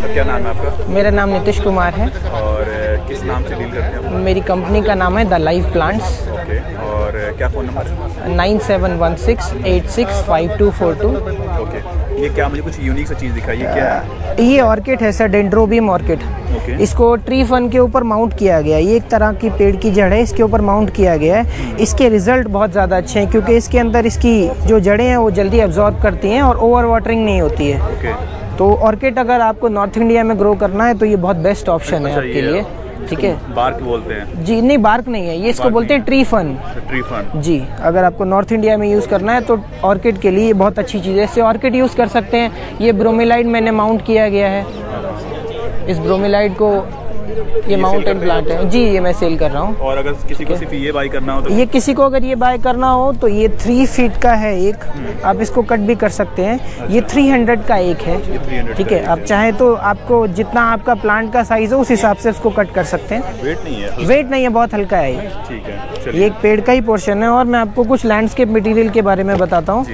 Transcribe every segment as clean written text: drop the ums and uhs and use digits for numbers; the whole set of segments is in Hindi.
क्या नाम है आपका? मेरा नाम नीतीश कुमार है। और किस नाम से डील करते हैं? मेरी कंपनी का नाम है द लाइफ प्लांट्स। ओके, और क्या फ़ोन नंबर? 9716865242। ओके, ये क्या मुझे कुछ यूनिक सा चीज़ दिखाइए, क्या है? ये ऑर्किड है सर, डेंड्रोबियम ऑर्किड। ओके। इसको ट्री फन के ऊपर माउंट किया गया है। ये एक तरह की पेड़ की जड़ है, इसके ऊपर माउंट किया गया है। इसके रिजल्ट बहुत ज़्यादा अच्छे हैं क्योंकि इसके अंदर इसकी जो जड़ें हैं वो जल्दी एब्जॉर्ब करती हैं और ओवर वाटरिंग नहीं होती है। ओके। तो ऑर्किड अगर आपको नॉर्थ इंडिया में ग्रो करना है तो ये बहुत बेस्ट ऑप्शन है आपके लिए। ठीक है, बार्क बोलते हैं जी? नहीं, बार्क नहीं है ये, इसको बोलते हैं ट्री फन। ट्री फन जी, अगर आपको नॉर्थ इंडिया में यूज़ करना है तो ऑर्किड के लिए बहुत अच्छी चीज़ है। इससे ऑर्किड यूज़ कर सकते हैं। ये ब्रोमेलाइड मैंने माउंट किया गया है। इस ब्रोमेलाइड को, ये माउंटेन प्लांट है जी, ये मैं सेल कर रहा हूँ। और अगर किसी को सिर्फ ये बाय करना हो तो? ये किसी को अगर ये बाय करना हो तो ये 3 फीट का है एक, आप इसको कट भी कर सकते हैं। ये 300 का एक है। ठीक है, आप चाहें तो आपको जितना आपका प्लांट का साइज हो उस हिसाब से उसको कट कर सकते हैं। वेट नहीं है? वेट नहीं है, बहुत हल्का है ये। ठीक है, ये एक पेड़ का ही पोर्शन है। और मैं आपको कुछ लैंडस्केप मटेरियल के बारे में बताता हूँ।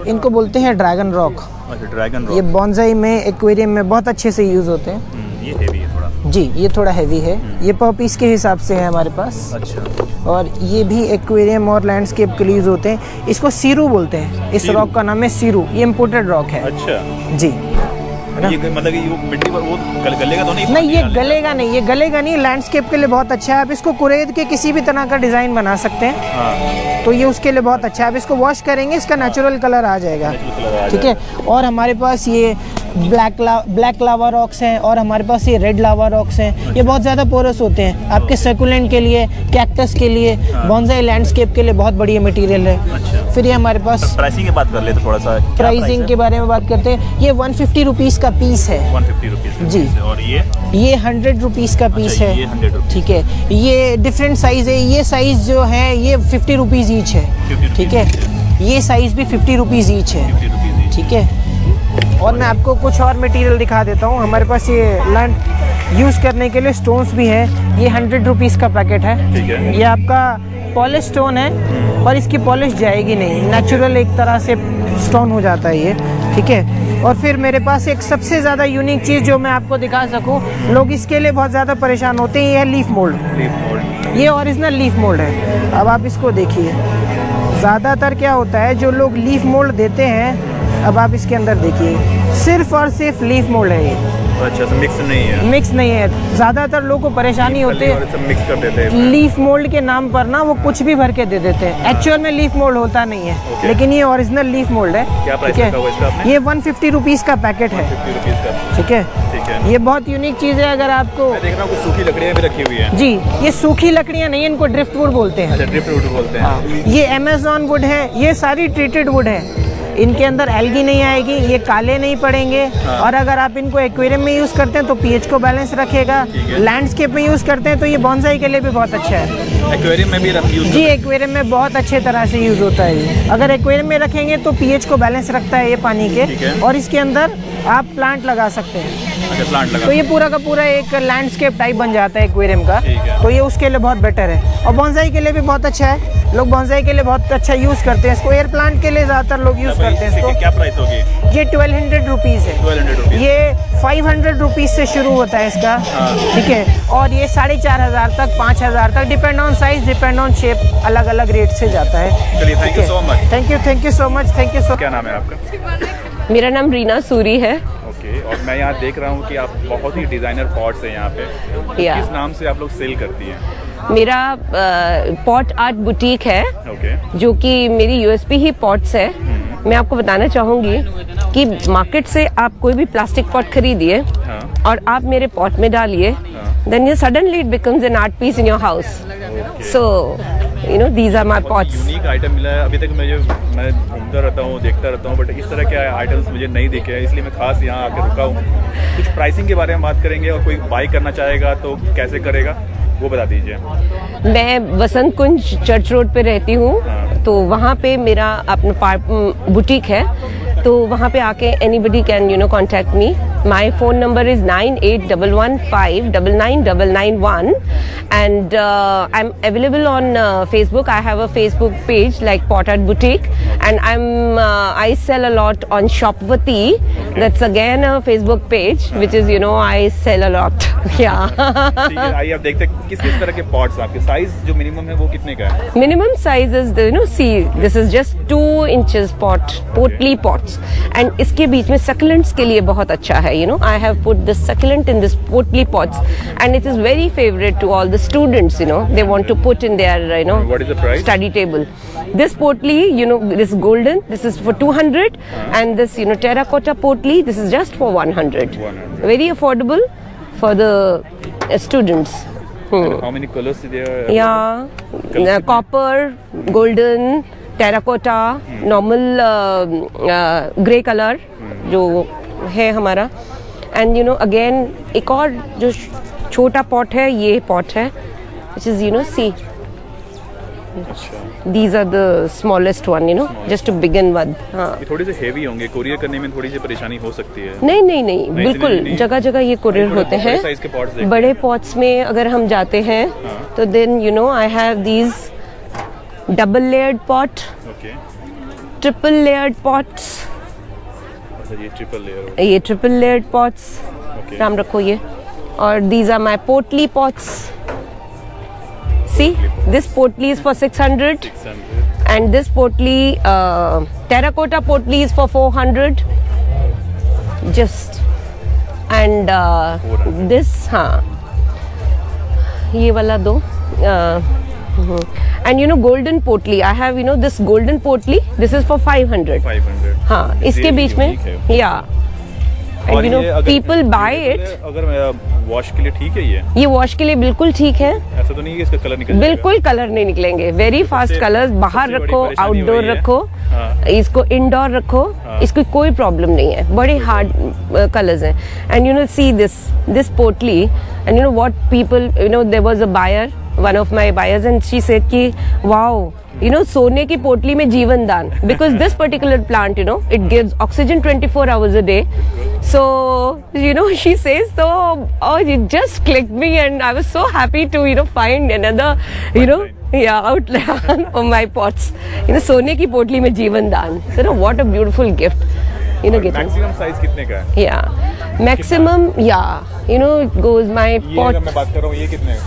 इनको बोलते हैं ड्रैगन रॉक। अच्छा, ड्रैगन रॉक। ये बॉन्साई में, एक्वेरियम में बहुत अच्छे से यूज होते हैं। ये हेवी है थोड़ा? जी, ये थोड़ा हैवी है। ये पर पीस के हिसाब से है हमारे पास। अच्छा। और ये भी एक्वेरियम और लैंडस्केप के लिए यूज होते हैं। इसको सीरू बोलते हैं। इस रॉक का नाम है सीरू। ये इम्पोर्टेड रॉक है। अच्छा जी। ये मतलब कि वो मिट्टी पर वो गलेगा तो नहीं? नहीं, ये गलेगा नहीं, ये गलेगा नहीं। लैंडस्केप के लिए बहुत अच्छा है। आप इसको कुरेद के किसी भी तरह का डिजाइन बना सकते हैं। हाँ। तो ये उसके लिए बहुत अच्छा है। आप इसको वॉश करेंगे, इसका नेचुरल कलर आ जाएगा। ठीक है। और हमारे पास ये ब्लैक लावा रॉक्स हैं और हमारे पास ये रेड लावा रॉक्स हैं। ये बहुत ज़्यादा पोरस होते हैं। आपके सर्कुलेंट के लिए, कैक्टस के लिए, बॉन्साई लैंडस्केप के लिए बहुत बढ़िया मटेरियल है। अच्छा। फिर ये हमारे पास प्राइसिंग की बात कर ले तो थोड़ा सा प्राइसिंग के बारे में बात करते हैं। ये 150 रुपीज़ का पीस है। 150 रुपीज़ जी। और ये 100 रुपीज़ का पीस है। ये 100 रुपीज़। ठीक है, ये डिफरेंट साइज़ है। ये साइज़ जो है ये 50 रुपीज़ ईच है। ठीक है, ये साइज़ भी 50 रुपीज़ ईच है। ठीक है। और मैं आपको कुछ और मटेरियल दिखा देता हूँ। हमारे पास ये लैंड यूज़ करने के लिए स्टोन्स भी है। ये 100 रुपीज़ का पैकेट है। ठीक है। ये आपका पॉलिश स्टोन है और इसकी पॉलिश जाएगी नहीं, नेचुरल एक तरह से स्टोन हो जाता है ये। ठीक है। और फिर मेरे पास एक सबसे ज़्यादा यूनिक चीज़ जो मैं आपको दिखा सकूँ, लोग इसके लिए बहुत ज़्यादा परेशान होते हैं, ये है लीफ मोल्ड। ये ओरिजिनल लीफ मोल्ड है। अब आप इसको देखिए, ज़्यादातर क्या होता है, जो लोग लीफ मोल्ड देते हैं, अब आप इसके अंदर देखिए, सिर्फ और सिर्फ लीफ मोल्ड है ये। अच्छा, तो मिक्स नहीं है? मिक्स नहीं है। ज़्यादातर लोगों को परेशानी होती है, मिक्स कर देते हैं लीफ मोल्ड के नाम पर ना, वो कुछ भी भर के दे देते हैं। एक्चुअल में लीफ मोल्ड होता नहीं है। लेकिन ये ओरिजिनल लीफ मोल्ड है। क्या प्राइस रखा हुआ इसका आपने? ये 150 रुपीज़ का पैकेट है। 150 रुपीज़ का। ठीक है। ठीक है। ये बहुत यूनिक चीज़ है। अगर आपको, मैं देख रहा हूँ कुछ सूखी लकड़ियाँ भी रखी हुई हैं। जी, ये सूखी लकड़ियाँ नहीं, इनको ड्रिफ्ट वुड बोलते हैं। अच्छा, ड्रिफ्ट वुड बोलते हैं। ये अमेज़न वुड है। ये सारी ट्रीटेड वुड है। इनके अंदर एल्गी नहीं आएगी, ये काले नहीं पड़ेंगे। और अगर आप इनको एक्वेरियम में यूज़ करते हैं तो पीएच को बैलेंस रखेगा। लैंडस्केप में यूज़ करते हैं तो ये बॉन्साई के लिए भी बहुत अच्छा है। एक्वेरियम में भी यूज़? जी, एक्वेरियम में बहुत अच्छे तरह से यूज़ होता है ये। अगर एक्वेरियम में रखेंगे तो पीएच को बैलेंस रखता है ये पानी के। और इसके अंदर आप प्लांट लगा सकते हैं। अच्छा, प्लांट लगा, तो ये पूरा का पूरा एक लैंडस्केप टाइप बन जाता है एक्वेरियम का। तो ये उसके लिए बहुत बेटर है। और बॉन्साई के लिए भी बहुत अच्छा है। लोग बॉन्साई के लिए बहुत अच्छा यूज़ करते हैं इसको। एयर प्लांट के लिए ज़्यादातर लोग यूज़ करते हैं इसको। क्या प्राइस होगी? ये 1200 रुपीज़ है। 1200 रुपीज़। ये 500 रुपीज़ से शुरू होता है इसका। ठीक है। और ये 4500 तक, 5000 तक, depend on size, depend on shape, अलग अलग रेट से जाता है। चलिए, thank you so much. Thank you so much. Thank you so. क्या नाम है आपका? मेरा नाम रीना सूरी है। ओके। और मैं यहाँ देख रहा हूँ कि आप बहुत ही डिज़ाइनर पॉट्स हैं यहाँ पे। किस नाम से आप लोग सेल करती हैं? मेरा पॉट आर्ट बुटीक है। ओके। जो कि मेरी यूएसपी ही पॉट्स है। मैं आपको बताना चाहूँगी कि मार्केट से आप कोई भी प्लास्टिक पॉट खरीदिए और आप मेरे पॉट में डालिए, then suddenly it becomes an art piece in your house. So, you know, these are my pots. Unique item मिला है। अभी तक मैं घूमता रहता हूँ, देखता रहता हूँ, बट इस तरह के आइटम्स मुझे नहीं दिखे हैं, इसलिए मैं खास यहाँ आकर रुका हूँ। कुछ प्राइसिंग के बारे में बात करेंगे, और कोई बाई करना चाहेगा तो कैसे करेगा वो बता दीजिए। मैं वसंत कुंज चर्च रोड पे रहती हूँ, तो वहाँ पे मेरा अपना बुटीक है, तो वहाँ पे आके anybody can contact me. My phone number is 9811599991, and I'm available on Facebook. I have a Facebook page like Pot Art Boutique, and I sell a lot on Shopvati. That's again a Facebook page, which is I sell a lot. Yeah. ठीक है, आइए अब देखते हैं किस तरह के पॉट्स आपके। साइज जो मिनिमम है वो कितने का है? Minimum size is see, this is just 2 inches potly pots, and इसके बीच में succulents के लिए बहुत अच्छा है। I have put this succulent in this potly pots, and it is very favorite to all the students. They want to put in their What is the price? Study table. This potly, this golden, this is for 200, and this terracotta potly, this is just for 100. Very affordable for the students. How many colors are there? Yeah, copper, golden, terracotta, normal grey color जो है हमारा, and again एक और जो छोटा pot है, ये pot है, which is see, these are the smallest one, just to begin with. हाँ, ये थोड़ी सी हेवी होंगे, कोरियर करने में थोड़ी सी परेशानी हो सकती है। नहीं, बिल्कुल जगह जगह ये कोरियर होते हैं। बड़े pots में अगर हम जाते हैं तो then I have these double layered pot, triple layered pots, ये ट्रिपल लेयर्ड पॉट्स, नाम रखो ये, और these are my potly pots. See, this potly is for 600, and this potly terracotta potly is for 400 just, and this ये वाला दो, and golden potly I have, this golden potly, this is for 500. हाँ, इसके बीच में and people buy it. अगर वॉश के लिए ठीक है ये वॉश के लिए बिल्कुल ठीक है। ऐसा तो नहीं है कि इसका कलर निकल बिल्कुल कलर नहीं निकलेंगे। वेरी फास्ट कलर, बाहर रखो, आउटडोर रखो, इसको इंडोर रखो, इसको कोई प्रॉब्लम नहीं है। बड़े हार्ड कलर्स हैं, एंड सी दिस पोटली, and what people, there was a buyer, one of my buyers, and she said ki wow, सोने की पोटली में जीवन दान, because this particular plant, it gives oxygen 24 hours a day. So she says, so it just clicked me, and I was so happy to find another outlet for my pots. सोने की पोटली में जीवन दान. So what a beautiful gift. Maximum size कितने का है? Yeah, maximum, it goes my pot. मैं बात कर रहा हूँ, ये कितने है?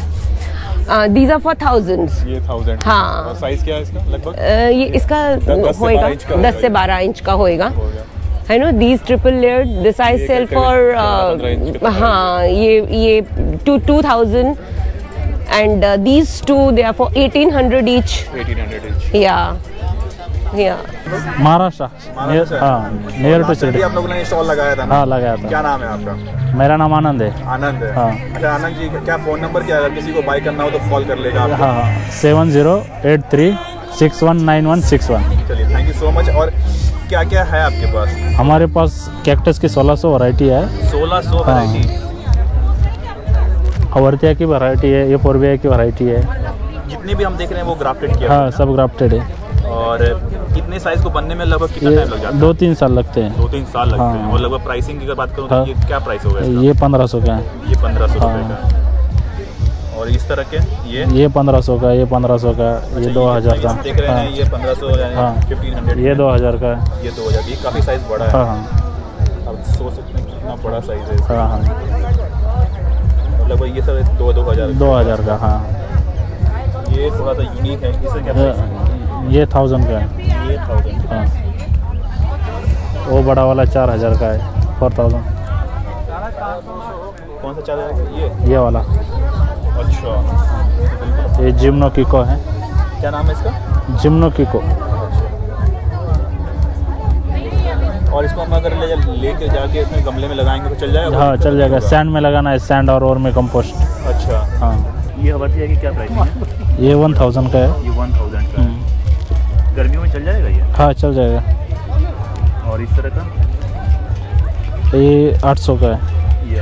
These are for thousands. ये 1000। हाँ। साइज क्या है इसका लगभग? ये इसका होएगा 10 से 12 इंच का होएगा। These triple layered, this I sell for हाँ, ये 2000, and these two they are for 1800 each. 1800 each. Yeah. Maharashtra. हाँ, नियर टू शिरडी। आप लोगों ने स्टॉल लगाया था ना? हाँ, लगाया था। क्या नाम है आपका? मेरा नाम आनंद है। आनंद है। हाँ। अच्छा आनंद जी, क्या फोन नंबर क्या है? अगर किसी को बाय करना हो तो कॉल कर लेगा आपको? हाँ, 7083619161। चलिए, थैंक यू सो मच। और क्या क्या है आपके पास? हमारे पास कैक्टस की 1600 वैरायटी है। 1600 वैरायटी। अवर्तिया की वैरायटी है, ये पोरबिया की वैरायटी है। जितने भी हम देख रहे हैं वो ग्राफ्टेड किया? हाँ, सब ग्राफ्टेड है। और कितने साइज को बनने में लगभग कितना टाइम लग जाता है? 2-3 साल लगते हैं। 2-3 साल लगते हैं। और लगभग प्राइसिंग की अगर बात करूँ तो ये क्या प्राइस होगा इसका? ये 1500 का है। ये 1500 रुपये का है। और इस तरह के ये 1500 का, ये 1500 का, ये 2000 का। देख रहे हैं, ये 1500, 1500, ये 2000 का है। ये 2000। ये काफ़ी साइज बड़ा है। हाँ, अब सोच सकते हैं कितना बड़ा साइज है इसका। हाँ, लगभग ये सब 2000 का। हाँ, ये थोड़ा सा यूनिक है। इससे क्या प्राइस है? ये 1000 का है। ये 1000। हाँ, वो बड़ा वाला 4000 का है। 4000। कौन सा 4000 का? ये वाला। अच्छा, ये जिम्नो किको है। क्या नाम है इसका? जिम्नो किको। और इसको हम अगर लेके जाके इसमें गमले में लगाएंगे तो चल जाएगा? हाँ चल जाएगा। सैंड में लगाना है, सैंड और में कंपोस्ट। अच्छा हाँ। ये हवर्तिया की क्या प्राइस है? ये 1000 का है। ये 1000 का है। गर्मियों में चल जाएगा ये? हाँ चल जाएगा। और इस तरह का ये 800 का है। ये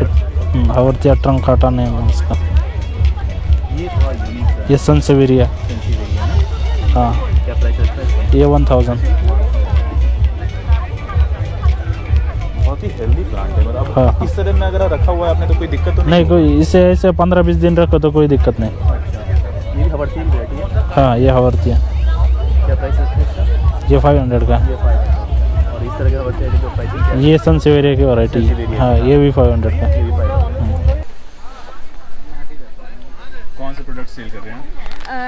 हवर्तिया ट्रंक काटा नहीं है इसका। ये थोड़ा यूनिक है। ये सनसेवेरिया। हाँ क्या प्राइस है? ये 1000। बहुत ही हेल्दी प्लांट है। मतलब हाँ। इस तरह में अगर रखा हुआ है आपने तो कोई दिक्कत तो नहीं कोई, इसे ऐसे 15-20 दिन रखो तो कोई दिक्कत नहीं। अच्छा, ये हवर्तिया की वैरायटी है? हाँ ये हवर्तिया। क्या प्राइस है इसका? ये 500 का। ये 500। और इस तरह के हवर्तिया की जो प्राइसिंग है? ये सनसेवेरिया की वैरायटी। हाँ ये भी 500 का। ये भी 500। कौन से प्रोडक्ट सेल कर रहे हैं?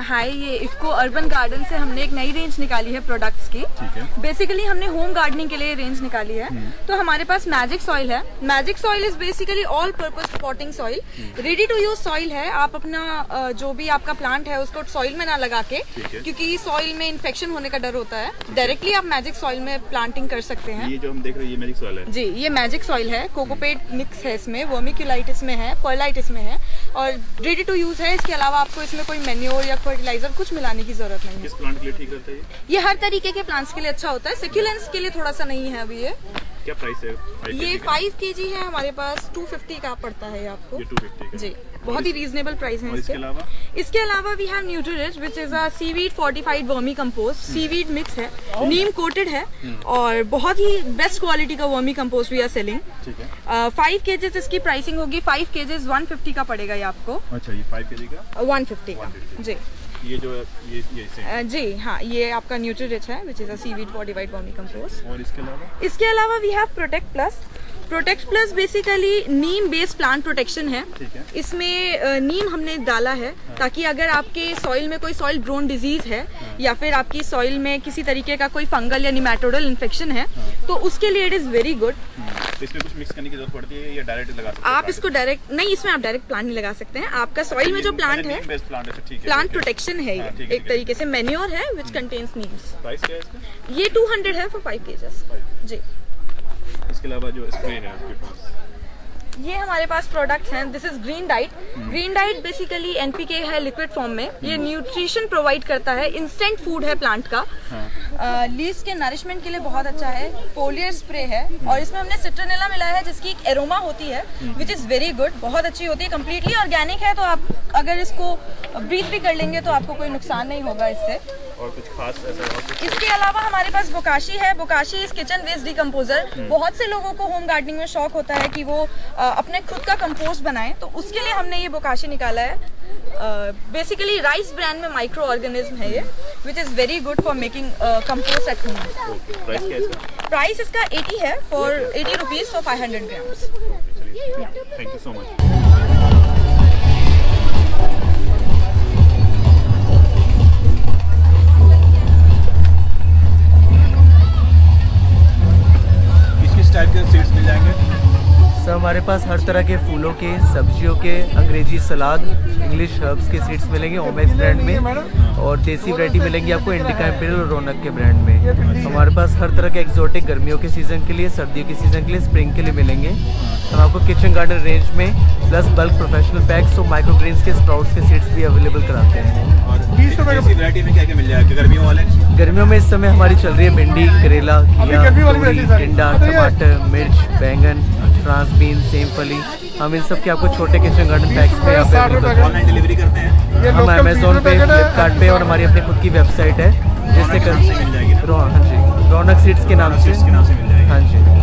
हाय, ये इसको अर्बन गार्डन से हमने एक नई रेंज निकाली है प्रोडक्ट्स की। ठीक है। बेसिकली हमने होम गार्डनिंग के लिए रेंज निकाली है। तो हमारे पास मैजिक सॉइल है। Magic soil is basically all purpose potting soil, ready to use soil है। आप अपना जो भी आपका प्लांट है उसको सॉइल में ना लगा के, क्योंकि सॉइल में इन्फेक्शन होने का डर होता है, डायरेक्टली आप मैजिक सॉइल में प्लांटिंग कर सकते हैं। ये जो हम देख रहे हैं ये मैजिक सॉइल है? जी, ये मैजिक सॉइल है। कोकोपेट मिक्स है इसमें, वर्मिक्यूलाइट में है, पर्लाइट इसमें है और रेडी टू यूज है। इसके अलावा आपको इसमें कोई मैन्योर या फर्टिलाइजर कुछ मिलाने की जरूरत नहीं है। किस प्लांट के लिए ठीक रहता है ये हर तरीके के प्लांट्स के लिए अच्छा होता है। सेक्युलेंट्स के लिए थोड़ा सा नहीं है अभी ये। क्या प्राइस है? ये 5 kg है हमारे पास, 250 का पड़ता है ये आपको। ये 250 का। जी, बहुत ही रीजनेबल प्राइस है इसके अलावा? इसके अलावा we have nutririch which is a seaweed fortified vermicompost. Seaweed mix है, नीम कोटेड है और बहुत ही बेस्ट क्वालिटी का vermicompost we are selling. ठीक है। 5 kg इसकी प्राइसिंग होगी। 5 kg 150 का पड़ेगा ये आपको। अच्छा, ये 5 kg का 150 का। जी, ये जो है ये सेम। जी हाँ, ये आपका न्यूट्रीरिच है which is a seaweed fortified vermicompost. और इसके अलावा we have protect plus. Protect plus basically neem based plant protection है। इसमें नीम हमने डाला है ताकि अगर आपके सॉइल में कोई सॉइल ब्रोन डिजीज है या फिर आपकी सॉइल में किसी तरीके का कोई फंगल या निमेटोडल इन्फेक्शन है तो उसके लिए इट इज वेरी गुड। तो इसमें कुछ मिक्स करने की जरूरत पड़ती है या डायरेक्ट लगा सकते हैं? आप इसको डायरेक्ट नहीं, इसमें आप डायरेक्ट प्लांट नहीं लगा सकते हैं। आपका सॉइल में जो प्लांट है प्लांट प्रोटेक्शन है, ये एक तरीके से मैन्योर है विच कंटेन्स नीम्स। प्राइस क्या है इसका? ये 200 है फॉर 5 kg। जी, इसके अलावा जो स्प्रे है आपके पास? ये हमारे पास प्रोडक्ट्स हैं। This is green diet. Green diet basically NPK है लिक्विड फॉर्म में। ये न्यूट्रिशन प्रोवाइड करता है, इंस्टेंट फूड है प्लांट का। लीव्स के नरिशमेंट के लिए बहुत अच्छा है। फोलियर स्प्रे है और इसमें हमने सिट्रोनेला मिलाया है जिसकी एक एरोमा होती है विच इज वेरी गुड, बहुत अच्छी होती है। कम्प्लीटली ऑर्गेनिक है तो आप अगर इसको ब्रीथ भी कर लेंगे तो आपको कोई नुकसान नहीं होगा इससे। और कुछ खास ऐसा? इसके अलावा हमारे पास बोकाशी है। Bokashi is kitchen waste decomposer. बहुत से लोगों को होम गार्डनिंग में शौक होता है कि वो अपने खुद का कंपोस्ट बनाएं, तो उसके लिए हमने ये बोकाशी निकाला है। बेसिकली राइस ब्रांड में माइक्रो ऑर्गेनिज्म है ये which is very good for making compost at home. Price क्या है इसका? प्राइस इसका 80 है for 80 rupees for 500 grams. Thank you so much. Type के सीड्स मिल जाएंगे? सर हमारे पास हर तरह के फूलों के, सब्जियों के, अंग्रेजी सलाद, इंग्लिश हर्ब्स के सीड्स मिलेंगे ओमेक्स ब्रांड में और देसी वैरायटी मिलेंगी आपको इंडिका इंपीरियल और रौनक के ब्रांड में। हमारे पास हर तरह के एक्सोटिक गर्मियों के सीज़न के लिए, सर्दियों के सीज़न के लिए, स्प्रिंग के लिए मिलेंगे। हम आपको किचन गार्डन रेंज में प्लस बल्क प्रोफेशनल पैक्स और माइक्रोग्रेन्स के स्प्राउट्स के सीड्स भी अवेलेबल कराते हैं। और देसी वैरायटी में क्या क्या मिल जाएगा गर्मियों वाले? गर्मियों में इस समय हमारी चल रही है भिंडी, करेला, घिया, तोरी, टिंडा, टमाटर, मिर्च, बैंगन, फ्रांस बीन, सेम फली। हम इन सब के आपको छोटे किचन गार्डन पैक्स पे ऑनलाइन डिलीवरी करते हैं। हम अमेजोन पे, फ्लिपकार्ट पे और हमारी अपनी खुद की वेबसाइट है जिससे मिल जाएगी। हाँ जी, रौनक सीड्स के नाम से मिल जाएगी। हाँ जी।